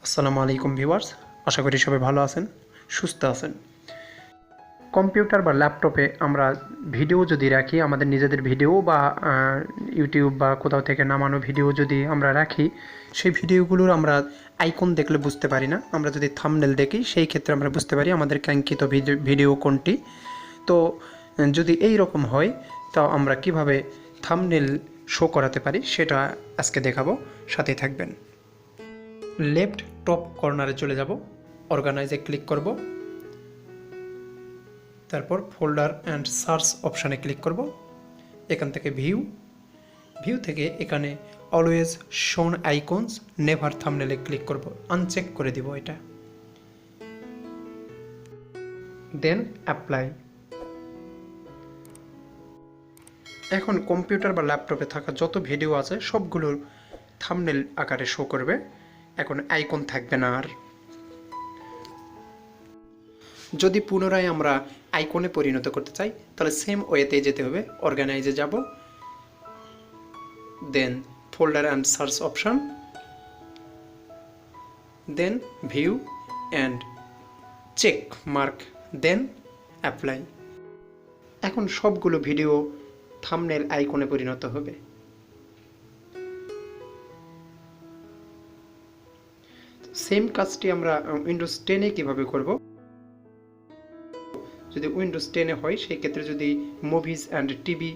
আসসালামু আলাইকুম ভিউয়ার্স, আশা করি সবাই ভালো আছেন, সুস্থ আছেন। কম্পিউটার বা ল্যাপটপে আমরা ভিডিও যদি রাখি, আমাদের নিজেদের ভিডিও বা ইউটিউব বা কোথাও থেকে নামানো ভিডিও যদি আমরা রাখি, সেই ভিডিওগুলোর আমরা আইকন দেখলে বুঝতে পারি না। আমরা যদি থাম্বনেল দেখি সেই ক্ষেত্রে আমরা বুঝতে পারি আমাদের কাঙ্ক্ষিত ভিডিও কোনটি। তো যদি এই রকম হয়, তো আমরা কিভাবে থাম্বনেল শো করাতে পারি সেটা আজকে দেখাবো, সাথেই থাকবেন। লেফট টপ কর্নারে চলে যাব, অর্গানাইজে ক্লিক করব, তারপর ফোল্ডার অ্যান্ড সার্চ অপশানে ক্লিক করব। এখান থেকে ভিউ থেকে এখানে always show icons never থাম্বনেলে click করব, আনচেক করে দিব এটা, দেন অ্যাপ্লাই। এখন কম্পিউটার বা ল্যাপটপে থাকা যত ভিডিও আছে সবগুলোর থাম্বনেল আকারে শো করবে, এখন আইকন থাকবে না আর। যদি পুনরায় আমরা আইকনে পরিণত করতে চাই তাহলে সেম ওয়েতে যেতে হবে, অর্গানাইজে যাব, then folder and search option, then view and check mark, then apply. এখন সবগুলো ভিডিও থাম্বনেল আইকনে পরিণত হবে। সেম কাজটি আমরা উইন্ডোজ 10-এ কীভাবে করব, যদি উইন্ডোজ 10-এ হয় সেই ক্ষেত্রে যদি মুভিজ অ্যান্ড টিভি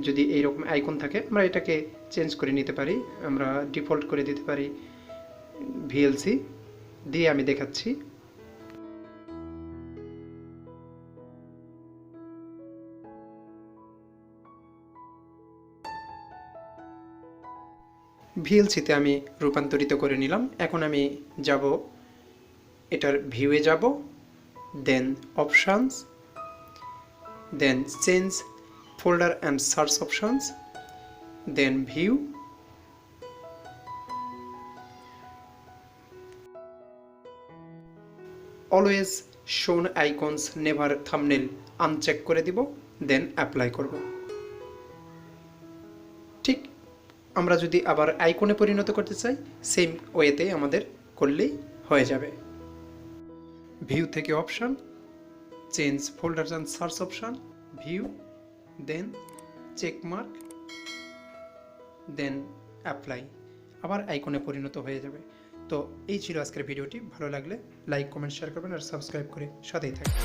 যদি এইরকম আইকন থাকে, আমরা এটাকে চেঞ্জ করে নিতে পারি, আমরা ডিফল্ট করে দিতে পারি ভিএলসি দিয়ে। আমি দেখাচ্ছি, ভিএলসিতে আমি রূপান্তরিত করে নিলাম। এখন আমি যাব এটার ভিউয়ে যাব, then options, then change folder and search options, then view, always show icons never thumbnail uncheck করে দিব, দেন অ্যাপ্লাই করব। ঠিক আমরা যদি আবার আইকনে পরিণত করতে চাই, সেম ওয়েতে আমাদের করলেই হয়ে যাবে। ভিউ থেকে option, change folder and search option, view, then check mark, then apply, আবার আইকনে পরিণত হয়ে যাবে। তো এই ছিল আজকের ভিডিওটি। ভালো লাগলে লাইক, কমেন্ট, শেয়ার করবেন আর সাবস্ক্রাইব করে সাথেই থাকবেন।